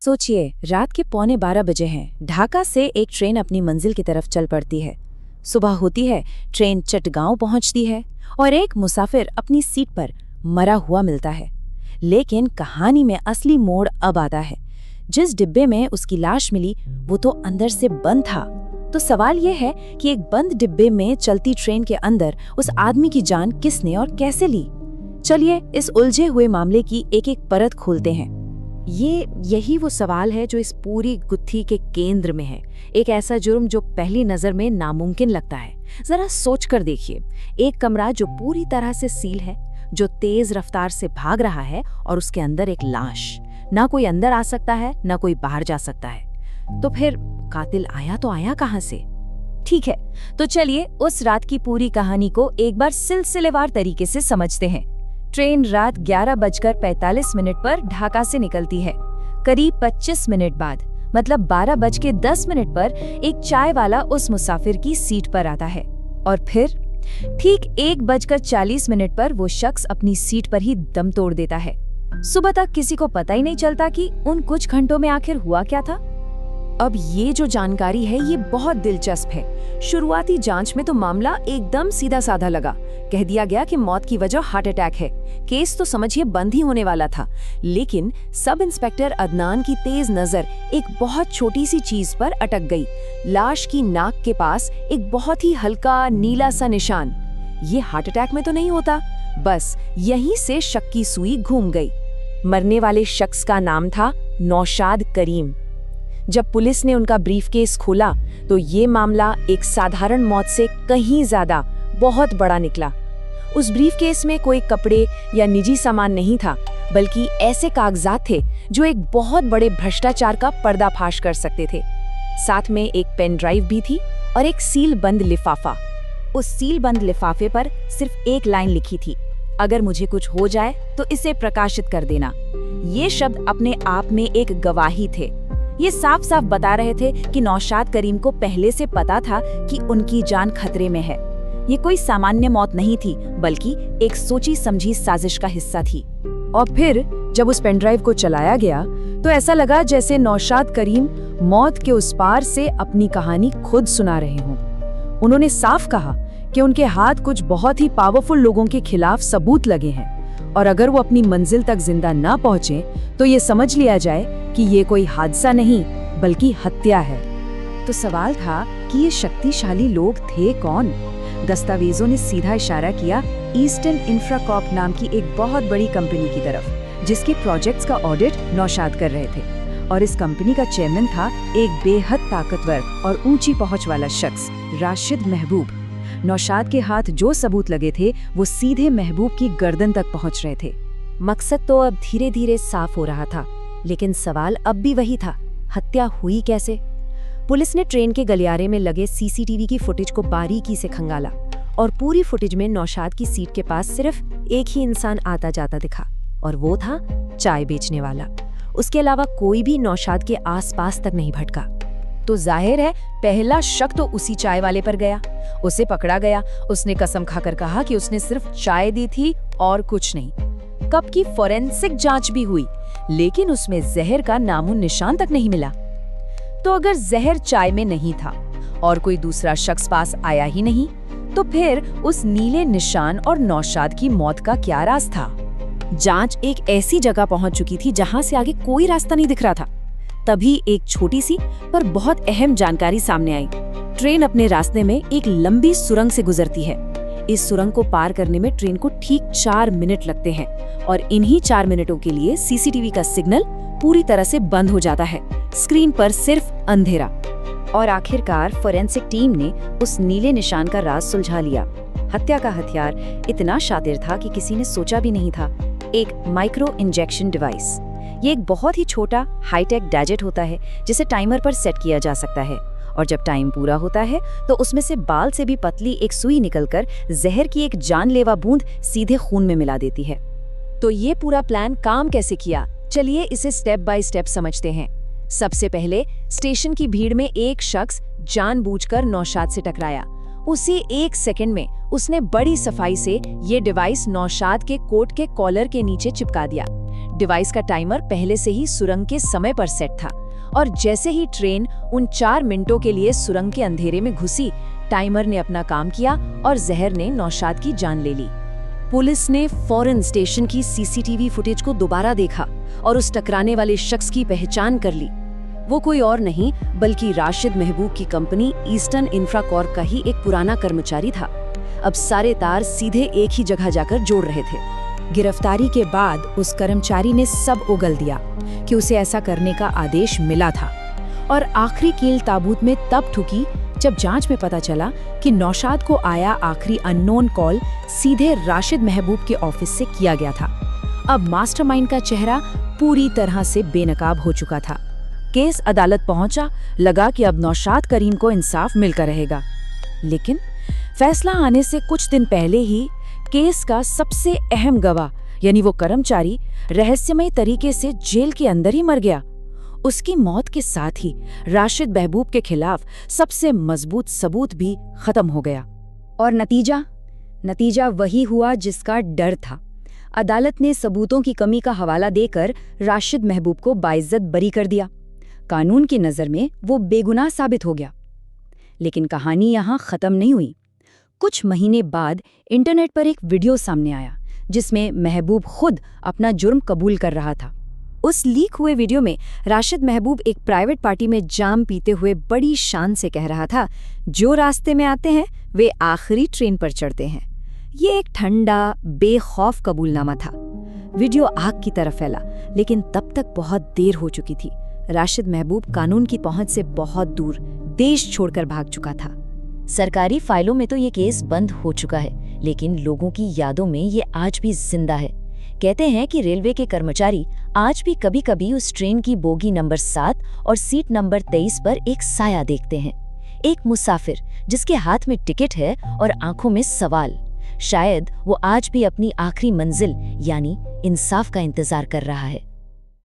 सोचिए, रात के 11:15 हैं। ढाका से एक ट्रेन अपनी मंजिल की तरफ चल पड़ती है। सुबह होती है, ट्रेन चटगांव पहुंचती है और एक मुसाफिर अपनी सीट पर मरा हुआ मिलता है। लेकिन कहानी में असली मोड़ अब आता है। जिस डिब्बे में उसकी लाश मिली वो तो अंदर से बंद था। तो सवाल ये है कि एक बंद डिब्बे में चलती ट्रेन के अंदर उस आदमी की जान किसने और कैसे ली। चलिए इस उलझे हुए मामले की एक एक परत खोलते हैं। यही वो सवाल है जो इस पूरी गुत्थी के केंद्र में है। एक ऐसा जुर्म जो पहली नजर में नामुमकिन लगता है। जरा सोच कर देखिए, एक कमरा जो पूरी तरह से सील है, जो तेज रफ्तार से भाग रहा है और उसके अंदर एक लाश। ना कोई अंदर आ सकता है, ना कोई बाहर जा सकता है। तो फिर कातिल आया तो आया कहां से? ठीक है, तो चलिए उस रात की पूरी कहानी को एक बार सिलसिलेवार तरीके से समझते हैं। ट्रेन रात 11:45 पर ढाका से निकलती है। करीब 25 मिनट बाद, मतलब 12:10 पर एक चाय वाला उस मुसाफिर की सीट पर आता है। और फिर ठीक 1:40 पर वो शख्स अपनी सीट पर ही दम तोड़ देता है। सुबह तक किसी को पता ही नहीं चलता कि उन कुछ घंटों में आखिर हुआ क्या था। अब ये जो जानकारी है ये बहुत दिलचस्प है। शुरुआती जांच में तो मामला एकदम सीधा साधा लगा। कह दिया गया कि मौत की वजह हार्ट अटैक है। केस तो समझिए बंद ही होने वाला था। लेकिन सब इंस्पेक्टर अदनान की तेज नजर एक बहुत छोटी सी चीज पर अटक गई। लाश की नाक के पास एक बहुत ही हल्का नीला सा निशान। ये हार्ट अटैक में तो नहीं होता। बस यहीं से शक की सुई घूम गई। मरने वाले शख्स का नाम था नौशाद करीम। जब पुलिस ने उनका ब्रीफकेस खोला तो ये मामला एक साधारण मौत से कहीं ज्यादा बहुत बड़ा निकला। उस ब्रीफकेस में कोई कपड़े या निजी सामान नहीं था, बल्कि ऐसे कागजात थे जो एक बहुत बड़े भ्रष्टाचार का पर्दाफाश कर सकते थे। साथ में एक पेन ड्राइव भी थी और एक सील बंद लिफाफा। उस सील बंद लिफाफे पर सिर्फ एक लाइन लिखी थी, अगर मुझे कुछ हो जाए तो इसे प्रकाशित कर देना। ये शब्द अपने आप में एक गवाही थे। ये साफ साफ बता रहे थे कि नौशाद करीम को पहले से पता था कि उनकी जान खतरे में है। ये कोई सामान्य मौत नहीं थी, बल्कि एक सोची समझी साजिश का हिस्सा थी। और फिर जब उस पेनड्राइव को चलाया गया तो ऐसा लगा जैसे नौशाद करीम मौत के उस पार से अपनी कहानी खुद सुना रहे हों। उन्होंने साफ कहा कि उनके हाथ कुछ बहुत ही पावरफुल लोगों के खिलाफ सबूत लगे हैं और अगर वो अपनी मंजिल तक जिंदा ना पहुंचे तो ये समझ लिया जाए कि ये कोई हादसा नहीं बल्कि हत्या है। तो सवाल था कि ये शक्तिशाली लोग थे कौन? दस्तावेजों ने सीधा इशारा किया ईस्टर्न इंफ्राकॉर्प नाम की एक बहुत बड़ी कंपनी की तरफ, जिसके प्रोजेक्ट्स का ऑडिट नौशाद कर रहे थे। और इस कंपनी का चेयरमैन था एक बेहद ताकतवर और ऊंची पहुंच वाला शख्स, राशिद महबूब। नौशाद के हाथ जो सबूत लगे थे वो सीधे महबूब की गर्दन तक पहुंच रहे थे। मकसद तो अब धीरे धीरे साफ हो रहा था, लेकिन सवाल अब भी वही था, हत्या हुई कैसे? पुलिस ने ट्रेन के गलियारे में लगे सीसीटीवी की फुटेज को बारीकी से खंगाला और पूरी फुटेज में नौशाद की सीट के पास सिर्फ एक ही इंसान आता जाता दिखा, और वो था चाय बेचने वाला। उसके अलावा कोई भी नौशाद के आसपास तक नहीं भटका। तो जाहिर है पहला शक तो उसी चाय वाले पर गया। उसे पकड़ा गया। उसने कसम खाकर कहा कि उसने सिर्फ चाय दी थी और कुछ नहीं। कप की फोरेंसिक जांच भी हुई, लेकिन उसमें जहर का नामो निशान तक नहीं मिला। तो अगर जहर चाय में नहीं था और कोई दूसरा शख्स पास आया ही नहीं, तो फिर उस नीले निशान और नौशाद की मौत का क्या राज था? जांच एक ऐसी जगह पहुंच चुकी थी जहां से आगे कोई रास्ता नहीं दिख रहा था। तभी एक छोटी सी पर बहुत अहम जानकारी सामने आई। ट्रेन अपने रास्ते में एक लंबी सुरंग से गुजरती है। इस सुरंग को पार करने में ट्रेन को ठीक 4 मिनट लगते हैं और इन्हीं 4 मिनटों के लिए सीसीटीवी का सिग्नल पूरी तरह से बंद हो जाता है। स्क्रीन पर सिर्फ अंधेरा। और आखिरकार फोरेंसिक टीम ने उस नीले निशान का राज सुलझा लिया। हत्या का हथियार इतना शातिर था कि किसी ने सोचा भी नहीं था। एक माइक्रो इंजेक्शन डिवाइस। ये एक बहुत ही छोटा हाईटेक गैजेट होता है जिसे टाइमर पर सेट किया जा सकता है, और जब टाइम पूरा होता है तो उसमें से बाल से भी पतली एक सुई निकलकर जहर की एक जानलेवा बूंद सीधे खून में मिला देती है। तो ये पूरा प्लान काम कैसे किया? चलिए इसे स्टेप बाय स्टेप समझते हैं। सबसे पहले स्टेशन की भीड़ में एक शख्स जानबूझकर नौशाद से टकराया। उसी 1 सेकंड में उसने बड़ी सफाई से ये डिवाइस नौशाद के कोट के कॉलर के नीचे चिपका दिया। डिवाइस का टाइमर पहले से ही सुरंग के समय पर सेट था और जैसे ही ट्रेन उन 4 मिनटों के लिए सुरंग के अंधेरे में घुसी, टाइमर ने अपना काम किया और जहर ने नौशाद की जान ले ली। पुलिस ने फौरन स्टेशन की सीसीटीवी फुटेज को दोबारा देखा और उस टकराने वाले शख्स की पहचान कर ली। वो कोई और नहीं बल्कि राशिद महबूब की कंपनी ईस्टर्न इंफ्राकॉर्प का ही एक पुराना कर्मचारी था। अब सारे तार सीधे एक ही जगह जाकर जोड़ रहे थे। गिरफ्तारी के बाद उस कर्मचारी ने सब उगल दिया कि उसे ऐसा करने का आदेश मिला था और आखिरी कील ताबूत में तब ठुकी जब जांच में पता चला कि नौशाद को आया आखिरी अननोन कॉल सीधे राशिद महबूब के ऑफिस से किया गया था। अब मास्टरमाइंड का चेहरा पूरी तरह से बेनकाब हो चुका था। केस अदालत पहुंचा, लगा कि अब नौशाद करीम को इंसाफ मिलकर रहेगा। लेकिन फैसला आने से कुछ दिन पहले ही केस का सबसे अहम गवाह यानी वो कर्मचारी रहस्यमय तरीके से जेल के अंदर ही मर गया। उसकी मौत के साथ ही राशिद महबूब के खिलाफ सबसे मजबूत सबूत भी खत्म हो गया। और नतीजा वही हुआ जिसका डर था। अदालत ने सबूतों की कमी का हवाला देकर राशिद महबूब को बाइज्जत बरी कर दिया। कानून की नज़र में वो बेगुनाह साबित हो गया। लेकिन कहानी यहाँ ख़त्म नहीं हुई। कुछ महीने बाद इंटरनेट पर एक वीडियो सामने आया जिसमें महबूब खुद अपना जुर्म कबूल कर रहा था। उस लीक हुए वीडियो में राशिद महबूब एक प्राइवेट पार्टी में जाम पीते हुए बड़ी शान से कह रहा था, जो रास्ते में आते हैं वे आखिरी ट्रेन पर चढ़ते हैं। ये एक ठंडा बेखौफ कबूलनामा था। वीडियो आग की तरफ फैला, लेकिन तब तक बहुत देर हो चुकी थी। राशिद महबूब कानून की पहुंच से बहुत दूर देश छोड़कर भाग चुका था। सरकारी फाइलों में तो ये केस बंद हो चुका है, लेकिन लोगों की यादों में ये आज भी जिंदा है। कहते हैं कि रेलवे के कर्मचारी आज भी कभी-कभी उस ट्रेन की बोगी नंबर 7 और सीट नंबर 23 पर एक साया देखते हैं, एक मुसाफिर जिसके हाथ में टिकट है और आंखों में सवाल। शायद वो आज भी अपनी आखिरी मंजिल यानी इंसाफ का इंतजार कर रहा है।